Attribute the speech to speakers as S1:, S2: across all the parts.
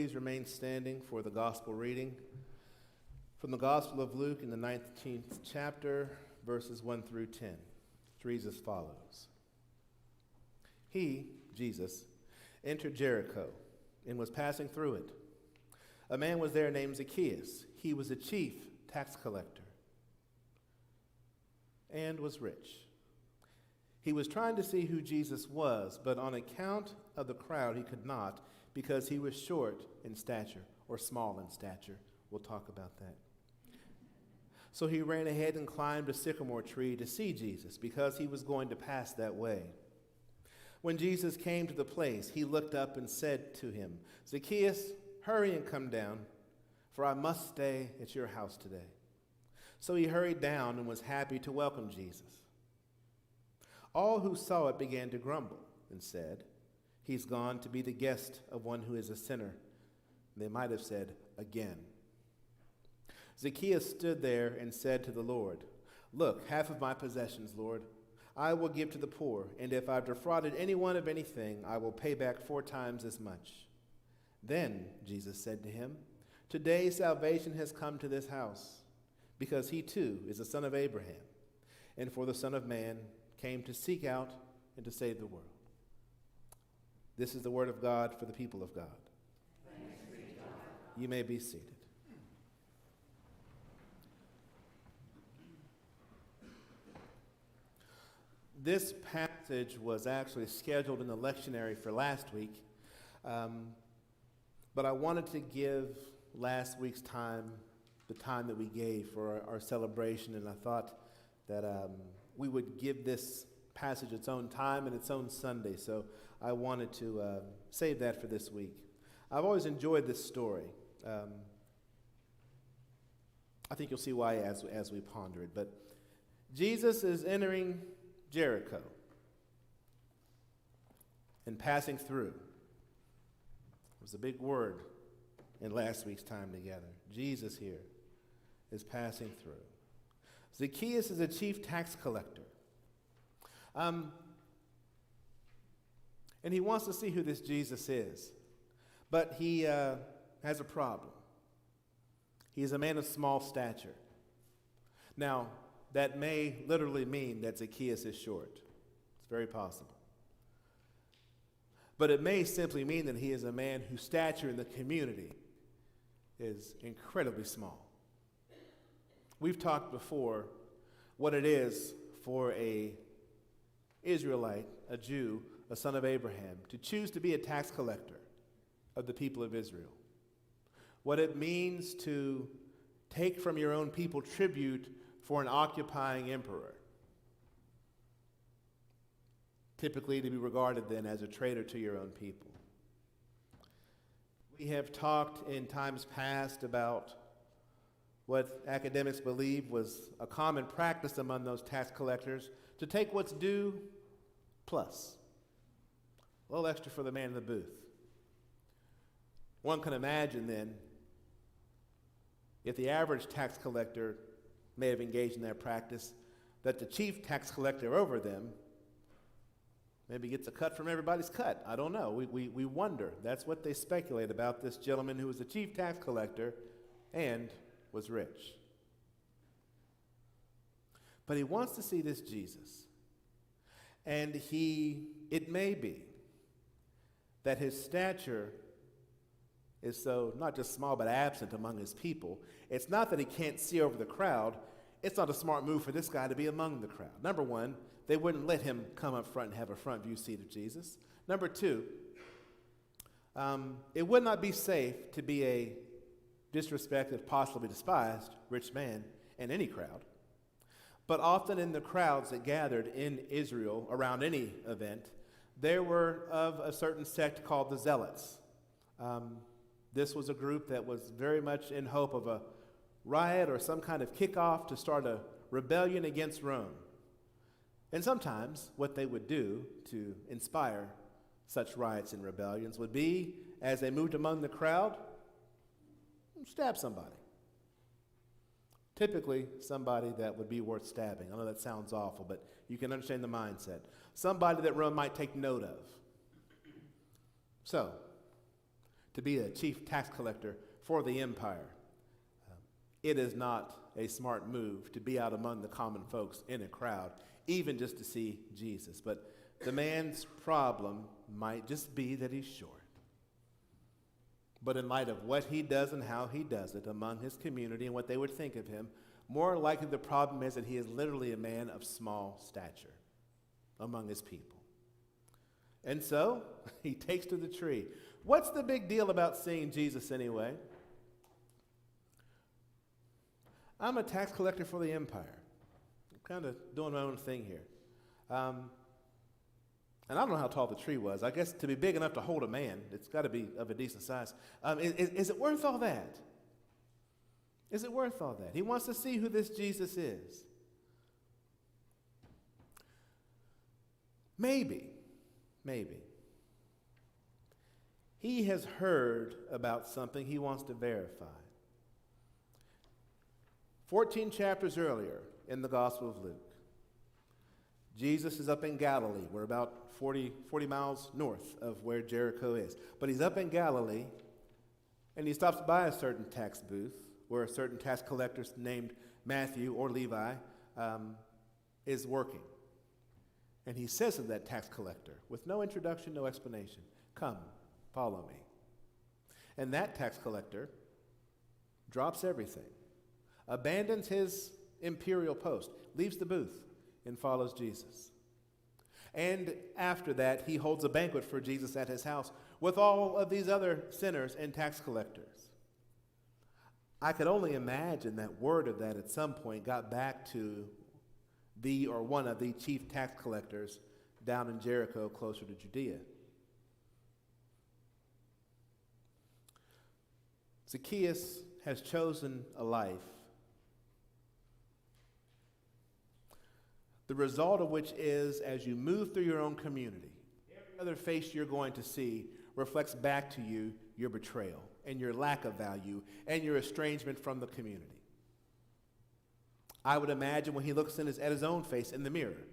S1: Please remain standing for the gospel reading from the Gospel of Luke in the 19th chapter, verses 1 through 10. It reads as follows. He, Jesus, entered Jericho and was passing through it. A man was there named Zacchaeus. He was a chief tax collector and was rich. He was trying to see who Jesus was, but on account of the crowd he could not, because he was short in stature, or small in stature. We'll talk about that. So he ran ahead and climbed a sycamore tree to see Jesus, because he was going to pass that way. When Jesus came to the place, he looked up and said to him, "Zacchaeus, hurry and come down, for I must stay at your house today." So he hurried down and was happy to welcome Jesus. All who saw it began to grumble and said, "He's gone to be the guest of one who is a sinner." They might have said, "Again." Zacchaeus stood there and said to the Lord, "Look, half of my possessions, Lord, I will give to the poor, and if I've defrauded anyone of anything, I will pay back 4 times as much." Then Jesus said to him, "Today salvation has come to this house, because he too is a son of Abraham. And for the Son of Man came to seek out and to save the world." This is the word of God for the people of God.
S2: Thanks be to God.
S1: You may be seated. This passage was actually scheduled in the lectionary for last week, but I wanted to give last week's time the time that we gave for our celebration, and I thought that we would give this passage its own time and its own Sunday, so I wanted to save that for this week. I've always enjoyed this story. I think you'll see why as we ponder it. But Jesus is entering Jericho and passing through. It was a big word in last week's time together. Jesus here is passing through. Zacchaeus is a chief tax collector. And he wants to see who this Jesus is. But he has a problem. He's a man of small stature. Now, that may literally mean that Zacchaeus is short. It's very possible. But it may simply mean that he is a man whose stature in the community is incredibly small. We've talked before what it is for a Israelite, a Jew, a son of Abraham, to choose to be a tax collector of the people of Israel. What it means to take from your own people tribute for an occupying emperor. Typically to be regarded then as a traitor to your own people. We have talked in times past about what academics believe was a common practice among those tax collectors to take what's due plus a little extra for the man in the booth. One can imagine then if the average tax collector may have engaged in that practice, that the chief tax collector over them maybe gets a cut from everybody's cut. I don't know. We wonder. That's what they speculate about this gentleman who was the chief tax collector and was rich. But he wants to see this Jesus. And it may be that his stature is so not just small but absent among his people. It's not that he can't see over the crowd. It's not a smart move for this guy to be among the crowd. Number one, they wouldn't let him come up front and have a front view seat of Jesus. Number two, it would not be safe to be a disrespected, possibly despised rich man in any crowd. But often in the crowds that gathered in Israel around any event, there were of a certain sect called the Zealots. This was a group that was very much in hope of a riot or some kind of kickoff to start a rebellion against Rome. And sometimes what they would do to inspire such riots and rebellions would be, as they moved among the crowd, stab somebody. Typically, somebody that would be worth stabbing. I know that sounds awful, but you can understand the mindset. Somebody that Rome might take note of. So, to be a chief tax collector for the empire. It is not a smart move to be out among the common folks in a crowd, even just to see Jesus. But the man's problem might just be that he's short. But in light of what he does and how he does it among his community and what they would think of him, more likely the problem is that he is literally a man of small stature among his people. And so he takes to the tree. What's the big deal about seeing Jesus anyway? I'm a tax collector for the empire. I'm kind of doing my own thing here. And I don't know how tall the tree was. I guess to be big enough to hold a man, it's got to be of a decent size. Is it worth all that? Is it worth all that? He wants to see who this Jesus is. Maybe. He has heard about something he wants to verify. 14 chapters earlier in the Gospel of Luke, Jesus is up in Galilee. We're about 40 miles north of where Jericho is. But he's up in Galilee, and he stops by a certain tax booth where a certain tax collector named Matthew or Levi is working. And he says to that tax collector, with no introduction, no explanation, "Come, follow me." And that tax collector drops everything, abandons his imperial post, leaves the booth, and follows Jesus. And after that, he holds a banquet for Jesus at his house with all of these other sinners and tax collectors. I could only imagine that word of that at some point got back to the or one of the chief tax collectors down in Jericho, closer to Judea. Zacchaeus has chosen a life, the result of which is, as you move through your own community, every other face you're going to see reflects back to you your betrayal and your lack of value and your estrangement from the community. I would imagine when he looks at his own face in the mirror,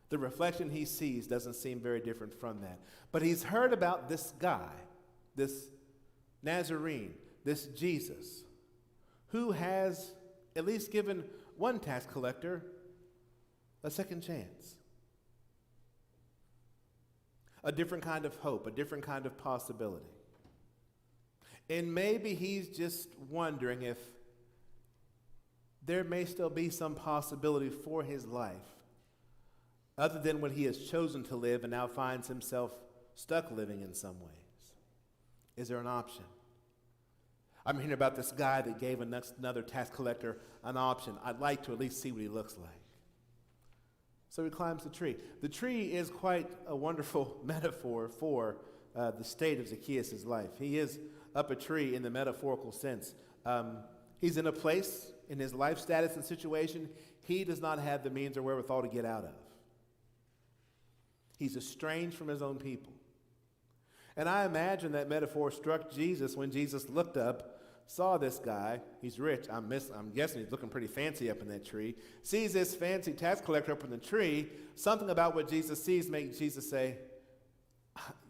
S1: the reflection he sees doesn't seem very different from that. But he's heard about this guy, this Nazarene, this Jesus, who has at least given one tax collector a second chance. A different kind of hope, a different kind of possibility. And maybe he's just wondering if there may still be some possibility for his life other than what he has chosen to live and now finds himself stuck living in some ways. Is there an option? I'm hearing about this guy that gave another tax collector an option. I'd like to at least see what he looks like. So he climbs the tree. The tree is quite a wonderful metaphor for the state of Zacchaeus' life. He is up a tree in the metaphorical sense. He's in a place in his life status and situation he does not have the means or wherewithal to get out of. He's estranged from his own people. And I imagine that metaphor struck Jesus when Jesus looked up, saw this guy. He's rich. I'm guessing he's looking pretty fancy up in that tree. Sees this fancy tax collector up in the tree. Something about what Jesus sees makes Jesus say,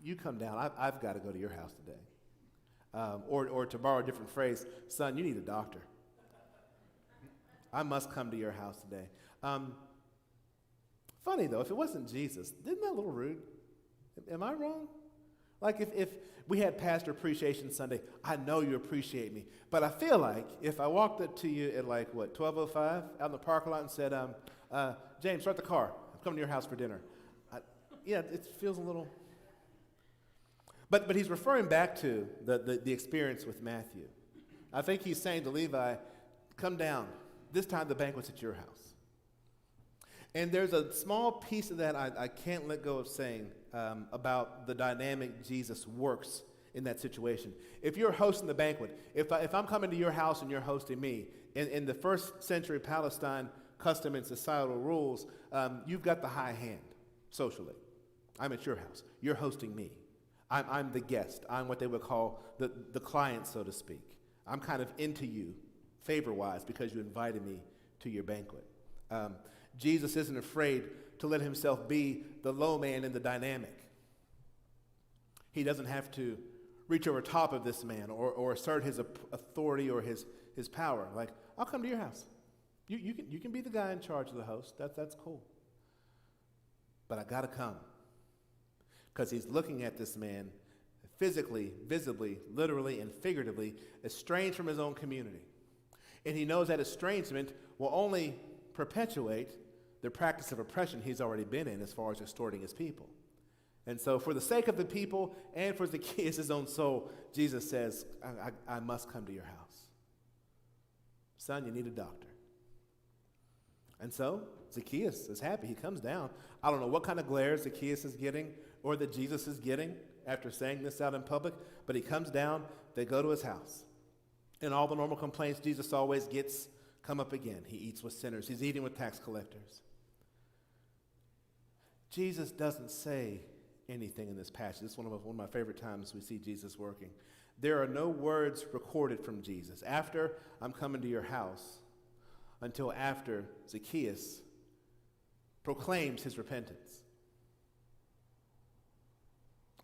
S1: "You come down. I've got to go to your house today." Or to borrow a different phrase, "Son, you need a doctor. I must come to your house today." Funny though, if it wasn't Jesus, isn't that a little rude? Am I wrong? Like if we had Pastor Appreciation Sunday, I know you appreciate me, but I feel like if I walked up to you at 12:05 out in the parking lot and said, "James, start the car. I'm coming to your house for dinner." It feels a little. But he's referring back to the experience with Matthew. I think he's saying to Levi, "Come down. This time the banquet's at your house." And there's a small piece of that I can't let go of saying about the dynamic Jesus works in that situation. If you're hosting the banquet, if I'm coming to your house and you're hosting me, in the first century Palestine custom and societal rules, you've got the high hand socially. I'm at your house. You're hosting me. I'm the guest. I'm what they would call the client, so to speak. I'm kind of into you favor-wise because you invited me to your banquet. Jesus isn't afraid to let himself be the low man in the dynamic. He doesn't have to reach over top of this man or assert his authority or his power. Like, I'll come to your house. You can be the guy in charge of the host. That's cool. But I got to come. Because he's looking at this man physically, visibly, literally, and figuratively estranged from his own community. And he knows that estrangement will only perpetuate the practice of oppression he's already been in as far as extorting his people. And so for the sake of the people and for Zacchaeus' own soul, Jesus says, I must come to your house. Son, you need a doctor. And so Zacchaeus is happy. He comes down. I don't know what kind of glare Zacchaeus is getting or that Jesus is getting after saying this out in public, but he comes down. They go to his house. And all the normal complaints Jesus always gets come up again. He eats with sinners. He's eating with tax collectors. Jesus doesn't say anything in this passage. This is one of my favorite times we see Jesus working. There are no words recorded from Jesus after I'm coming to your house until after Zacchaeus proclaims his repentance.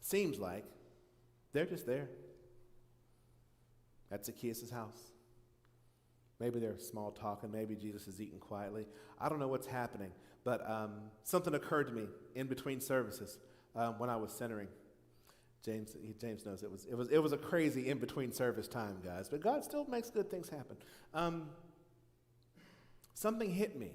S1: Seems like they're just there at Zacchaeus' house. Maybe they're small talking. Maybe Jesus is eating quietly. I don't know what's happening, but something occurred to me in between services when I was centering. James knows it was a crazy in between service time, guys. But God still makes good things happen. Something hit me.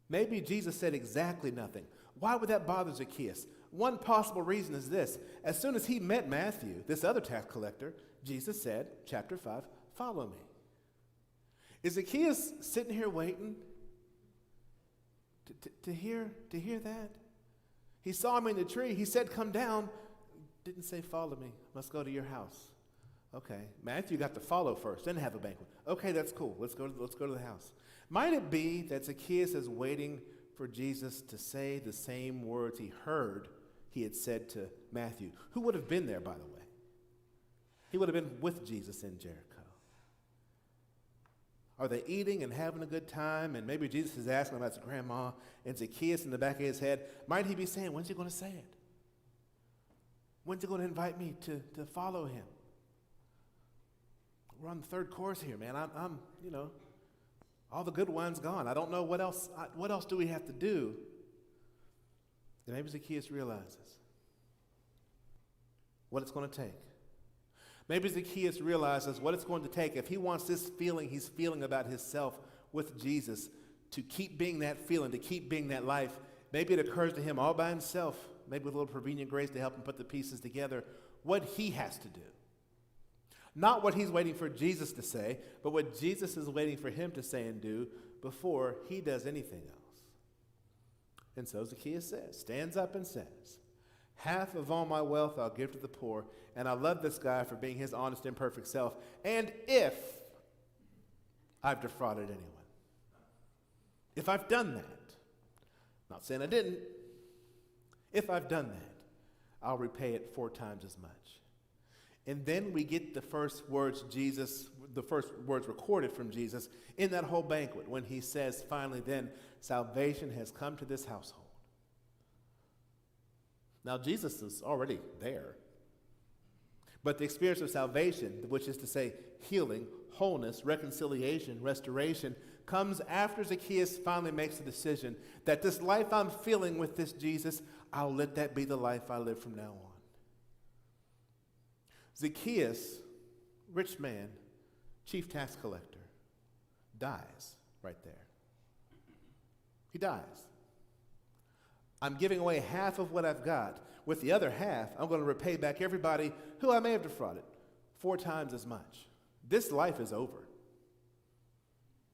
S1: Maybe Jesus said exactly nothing. Why would that bother Zacchaeus? One possible reason is this. As soon as he met Matthew, this other tax collector, Jesus said, chapter 5, follow me. Is Zacchaeus sitting here waiting to hear that? He saw him in the tree. He said, come down. Didn't say, follow me. Let's go to your house. Okay. Matthew got to follow first, then have a banquet. Okay, that's cool. Let's go to the house. Might it be that Zacchaeus is waiting for Jesus to say the same words he heard he had said to Matthew, who would have been there, by the way? He would have been with Jesus in Jericho. Are they eating and having a good time? And maybe Jesus is asking about his grandma, and Zacchaeus in the back of his head, might he be saying, when's he going to say it? When's he going to invite me to follow him? We're on the third course here, man. I'm all the good wine's gone. I don't know what else do we have to do? And maybe Zacchaeus realizes what it's going to take. Maybe Zacchaeus realizes what it's going to take if he wants this feeling he's feeling about himself with Jesus to keep being that feeling, to keep being that life. Maybe it occurs to him all by himself, maybe with a little prevenient grace to help him put the pieces together, what he has to do. Not what he's waiting for Jesus to say, but what Jesus is waiting for him to say and do before he does anything else. And so Zacchaeus stands up and says, half of all my wealth I'll give to the poor. And I love this guy for being his honest and perfect self. And if I've defrauded anyone, if I've done that, not saying I didn't, if I've done that, I'll repay it 4 times as much. And then we get the first words recorded from Jesus in that whole banquet when he says, finally then, salvation has come to this household. Now, Jesus is already there. But the experience of salvation, which is to say healing, wholeness, reconciliation, restoration, comes after Zacchaeus finally makes the decision that this life I'm feeling with this Jesus, I'll let that be the life I live from now on. Zacchaeus, rich man, chief tax collector, dies right there. He dies. I'm giving away half of what I've got. With the other half, I'm going to repay back everybody who I may have defrauded 4 times as much. This life is over.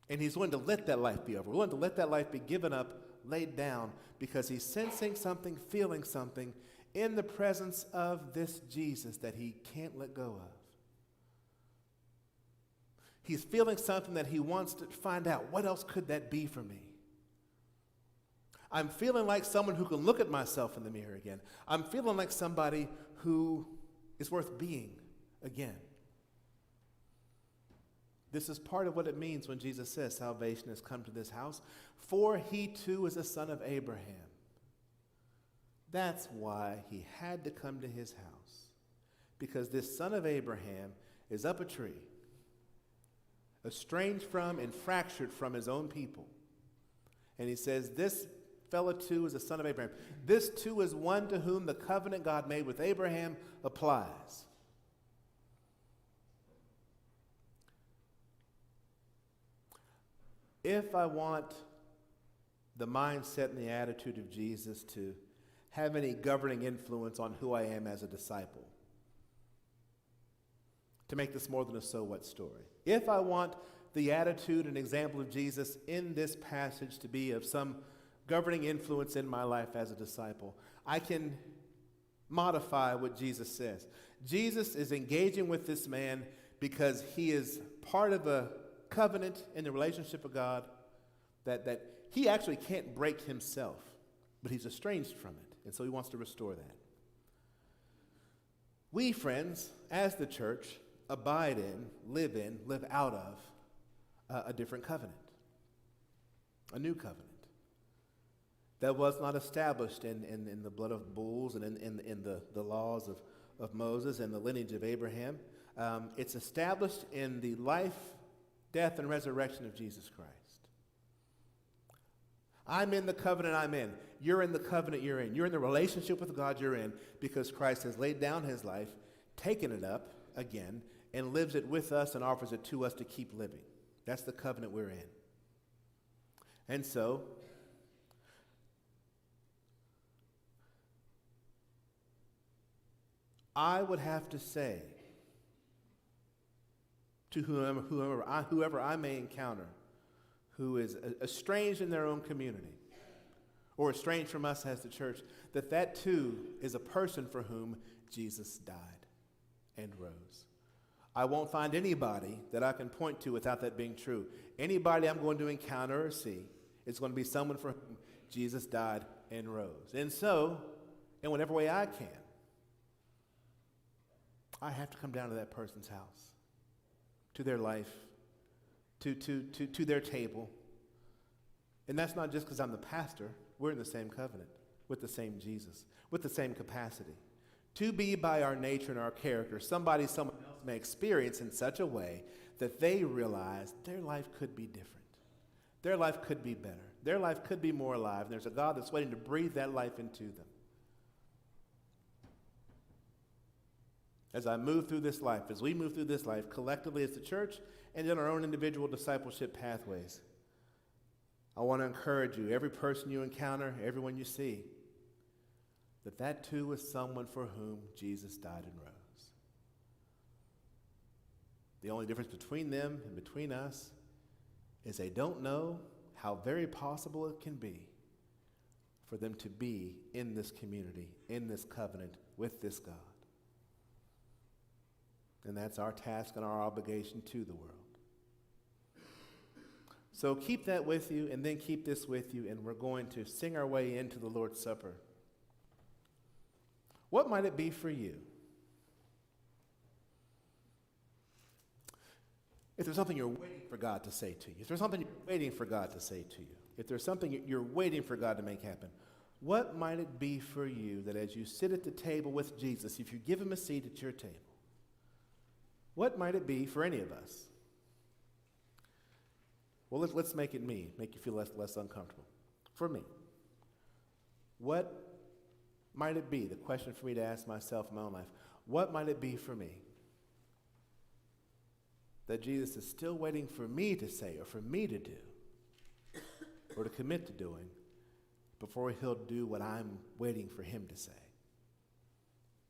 S1: And he's willing to let that life be over, willing to let that life be given up, laid down, because he's sensing something, feeling something in the presence of this Jesus that he can't let go of. He's feeling something that he wants to find out. What else could that be for me? I'm feeling like someone who can look at myself in the mirror again. I'm feeling like somebody who is worth being again. This is part of what it means when Jesus says salvation has come to this house, for he too is a son of Abraham. That's why he had to come to his house. because this son of Abraham is up a tree, estranged from and fractured from his own people. And he says, this fellow too is a son of Abraham. This too is one to whom the covenant God made with Abraham applies. If I want the mindset and the attitude of Jesus to have any governing influence on who I am as a disciple, to make this more than a so what story, if I want the attitude and example of Jesus in this passage to be of some governing influence in my life as a disciple, I can modify what Jesus says. Jesus is engaging with this man because he is part of a covenant in the relationship of God that he actually can't break himself, but he's estranged from it, and so he wants to restore that. We, friends, as the church, abide in, live out of a different covenant, a new covenant that was not established in the blood of bulls and in the laws of Moses and the lineage of Abraham. It's established in the life, death, and resurrection of Jesus Christ. I'm in the covenant I'm in. You're in the covenant you're in. You're in the relationship with God you're in because Christ has laid down his life, taken it up again, and lives it with us and offers it to us to keep living. That's the covenant we're in. And so, I would have to say to whoever I may encounter who is estranged in their own community or estranged from us as the church, that too is a person for whom Jesus died and rose. I won't find anybody that I can point to without that being true. Anybody I'm going to encounter or see is going to be someone for whom Jesus died and rose. And so, in whatever way I can, I have to come down to that person's house, to their life, to their table. And that's not just because I'm the pastor. We're in the same covenant with the same Jesus, with the same capacity. To be by our nature and our character, someone else may experience in such a way that they realize their life could be different. Their life could be better. Their life could be more alive. And there's a God that's waiting to breathe that life into them. As I move through this life, as we move through this life collectively as the church and in our own individual discipleship pathways, I want to encourage you, every person you encounter, everyone you see, that too is someone for whom Jesus died and rose. The only difference between them and between us is they don't know how very possible it can be for them to be in this community, in this covenant with this God. And that's our task and our obligation to the world. So keep that with you, and then keep this with you, and we're going to sing our way into the Lord's Supper. What might it be for you? If there's something you're waiting for God to say to you, if there's something you're waiting for God to say to you, if there's something you're waiting for God to make happen, what might it be for you that as you sit at the table with Jesus, if you give him a seat at your table, what might it be for any of us? Well, let's make it me, make you feel less uncomfortable. For me, what might it be? The question for me to ask myself in my own life, what might it be for me that Jesus is still waiting for me to say or for me to do or to commit to doing before he'll do what I'm waiting for him to say?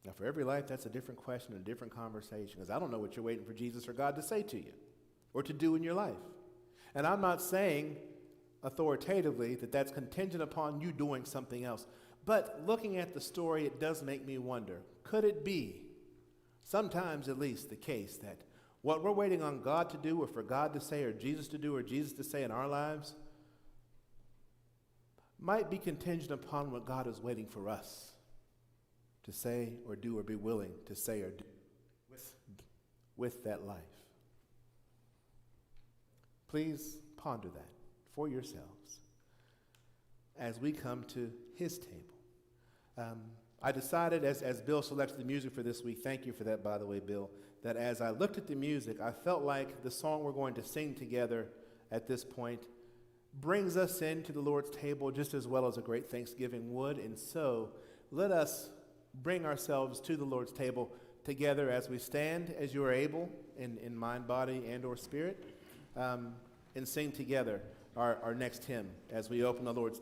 S1: Now, for every life, that's a different question and a different conversation, because I don't know what you're waiting for Jesus or God to say to you or to do in your life. And I'm not saying authoritatively that that's contingent upon you doing something else. But looking at the story, it does make me wonder, could it be, sometimes at least, the case that what we're waiting on God to do or for God to say or Jesus to do or Jesus to say in our lives might be contingent upon what God is waiting for us to say or do or be willing to say or do with that life? Please ponder that for yourselves as we come to his table. I decided as Bill selected the music for this week, thank you for that, by the way, Bill, that as I looked at the music, I felt like the song we're going to sing together at this point brings us into the Lord's table just as well as a great Thanksgiving would. And so let us bring ourselves to the Lord's table together as we stand, as you are able, in mind, body, and or spirit, and sing together our next hymn as we open the Lord's table.